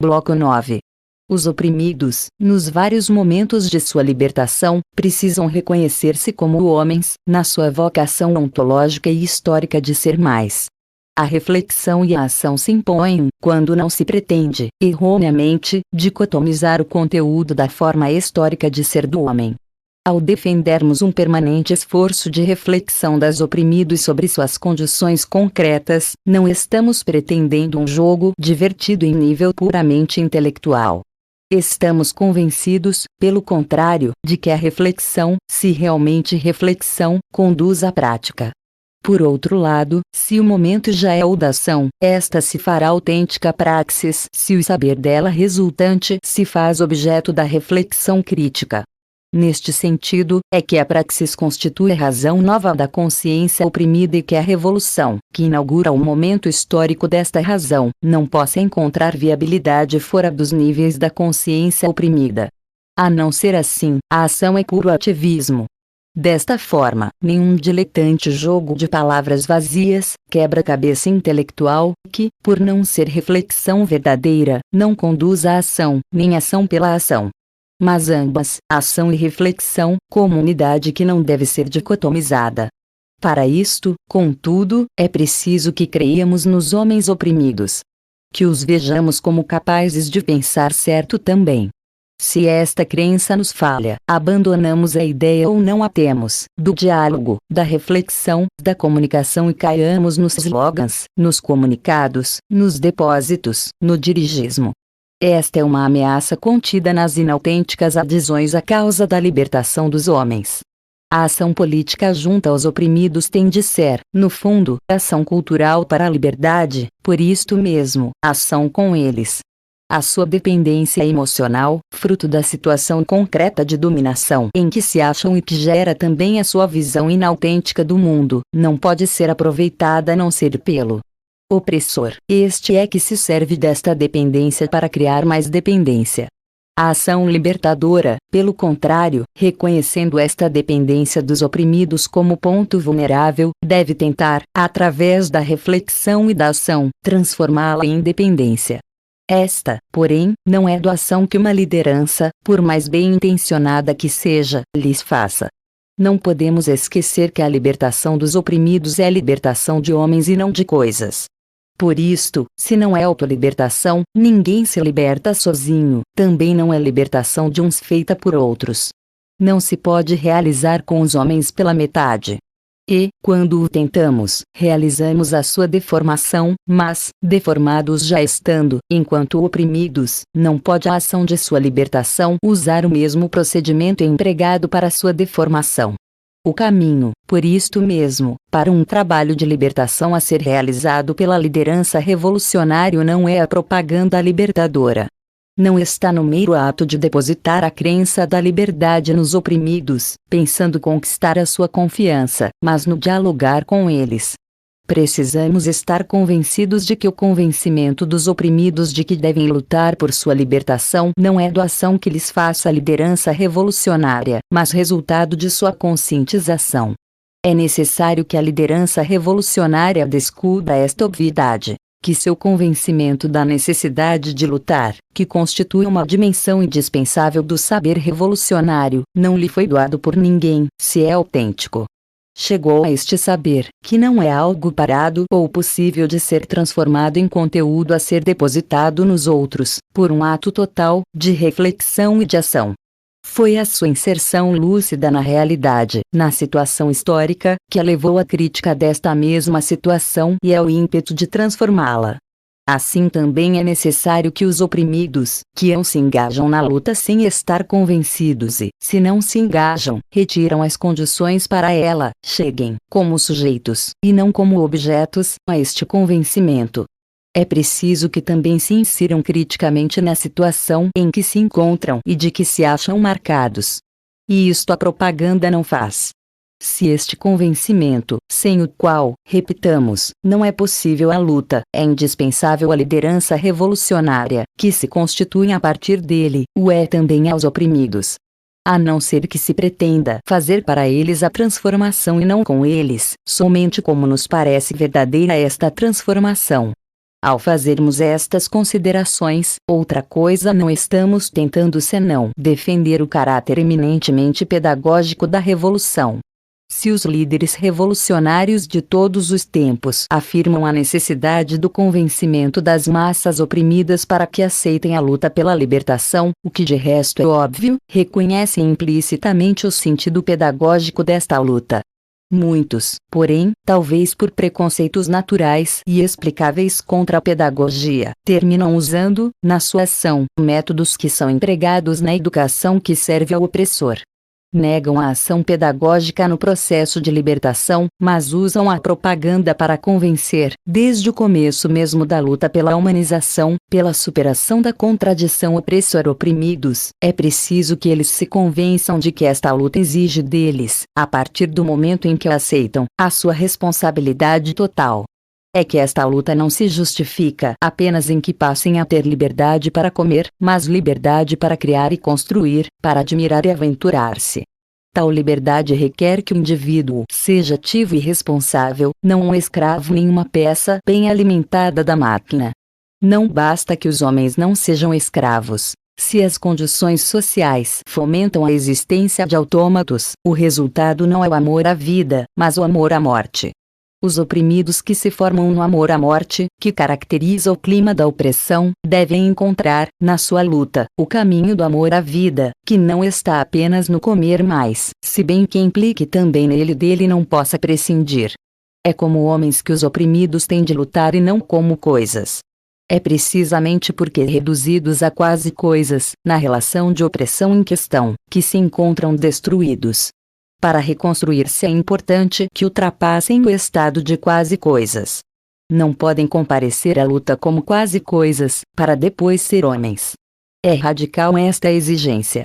Bloco 9. Os oprimidos, nos vários momentos de sua libertação, precisam reconhecer-se como homens, na sua vocação ontológica e histórica de ser mais. A reflexão e a ação se impõem, quando não se pretende, erroneamente, dicotomizar o conteúdo da forma histórica de ser do homem. Ao defendermos um permanente esforço de reflexão das oprimidos sobre suas condições concretas, não estamos pretendendo um jogo divertido em nível puramente intelectual. Estamos convencidos, pelo contrário, de que a reflexão, se realmente reflexão, conduz à prática. Por outro lado, se o momento já é o da ação, esta se fará autêntica praxis se o saber dela resultante se faz objeto da reflexão crítica. Neste sentido, é que a praxis constitui a razão nova da consciência oprimida e que a revolução, que inaugura o momento histórico desta razão, não possa encontrar viabilidade fora dos níveis da consciência oprimida. A não ser assim, a ação é puro ativismo. Desta forma, nenhum diletante jogo de palavras vazias, quebra-cabeça intelectual, que, por não ser reflexão verdadeira, não conduz à ação, nem ação pela ação. Mas ambas, ação e reflexão, como unidade que não deve ser dicotomizada. Para isto, contudo, é preciso que creiamos nos homens oprimidos. Que os vejamos como capazes de pensar certo também. Se esta crença nos falha, abandonamos a ideia ou não a temos, do diálogo, da reflexão, da comunicação e caiamos nos slogans, nos comunicados, nos depósitos, no dirigismo. Esta é uma ameaça contida nas inautênticas adesões à causa da libertação dos homens. A ação política junto aos oprimidos tem de ser, no fundo, ação cultural para a liberdade, por isto mesmo, ação com eles. A sua dependência emocional, fruto da situação concreta de dominação em que se acham e que gera também a sua visão inautêntica do mundo, não pode ser aproveitada a não ser pelo opressor. Este é que se serve desta dependência para criar mais dependência. A ação libertadora, pelo contrário, reconhecendo esta dependência dos oprimidos como ponto vulnerável, deve tentar, através da reflexão e da ação, transformá-la em independência. Esta, porém, não é doação que uma liderança, por mais bem intencionada que seja, lhes faça. Não podemos esquecer que a libertação dos oprimidos é a libertação de homens e não de coisas. Por isto, se não é autolibertação, ninguém se liberta sozinho, também não é libertação de uns feita por outros. Não se pode realizar com os homens pela metade. E, quando o tentamos, realizamos a sua deformação, mas, deformados já estando, enquanto oprimidos, não pode a ação de sua libertação usar o mesmo procedimento empregado para sua deformação. O caminho, por isto mesmo, para um trabalho de libertação a ser realizado pela liderança revolucionária não é a propaganda libertadora. Não está no mero ato de depositar a crença da liberdade nos oprimidos, pensando conquistar a sua confiança, mas no dialogar com eles. Precisamos estar convencidos de que o convencimento dos oprimidos de que devem lutar por sua libertação não é doação que lhes faça a liderança revolucionária, mas resultado de sua conscientização. É necessário que a liderança revolucionária descubra esta obviedade, que seu convencimento da necessidade de lutar, que constitui uma dimensão indispensável do saber revolucionário, não lhe foi doado por ninguém, se é autêntico. Chegou a este saber, que não é algo parado ou possível de ser transformado em conteúdo a ser depositado nos outros, por um ato total, de reflexão e de ação. Foi a sua inserção lúcida na realidade, na situação histórica, que a levou à crítica desta mesma situação e ao ímpeto de transformá-la. Assim também é necessário que os oprimidos, que não se engajam na luta sem estar convencidos e, se não se engajam, retiram as condições para ela, cheguem, como sujeitos, e não como objetos, a este convencimento. É preciso que também se insiram criticamente na situação em que se encontram e de que se acham marcados. E isto a propaganda não faz. Se este convencimento, sem o qual, repitamos, não é possível a luta, é indispensável a liderança revolucionária, que se constitui a partir dele, o é também aos oprimidos. A não ser que se pretenda fazer para eles a transformação e não com eles, somente como nos parece verdadeira esta transformação. Ao fazermos estas considerações, outra coisa não estamos tentando senão defender o caráter eminentemente pedagógico da revolução. Se os líderes revolucionários de todos os tempos afirmam a necessidade do convencimento das massas oprimidas para que aceitem a luta pela libertação, o que de resto é óbvio, reconhecem implicitamente o sentido pedagógico desta luta. Muitos, porém, talvez por preconceitos naturais e explicáveis contra a pedagogia, terminam usando, na sua ação, métodos que são empregados na educação que serve ao opressor. Negam a ação pedagógica no processo de libertação, mas usam a propaganda para convencer, desde o começo mesmo da luta pela humanização, pela superação da contradição opressor-oprimidos. É preciso que eles se convençam de que esta luta exige deles, a partir do momento em que a aceitam, a sua responsabilidade total. É que esta luta não se justifica apenas em que passem a ter liberdade para comer, mas liberdade para criar e construir, para admirar e aventurar-se. Tal liberdade requer que o indivíduo seja ativo e responsável, não um escravo nem uma peça bem alimentada da máquina. Não basta que os homens não sejam escravos. Se as condições sociais fomentam a existência de autômatos, o resultado não é o amor à vida, mas o amor à morte. Os oprimidos que se formam no amor à morte, que caracteriza o clima da opressão, devem encontrar, na sua luta, o caminho do amor à vida, que não está apenas no comer mais, se bem que implique também nele dele não possa prescindir. É como homens que os oprimidos têm de lutar e não como coisas. É precisamente porque reduzidos a quase coisas, na relação de opressão em questão, que se encontram destruídos. Para reconstruir-se é importante que ultrapassem o estado de quase coisas. Não podem comparecer à luta como quase coisas, para depois ser homens. É radical esta exigência.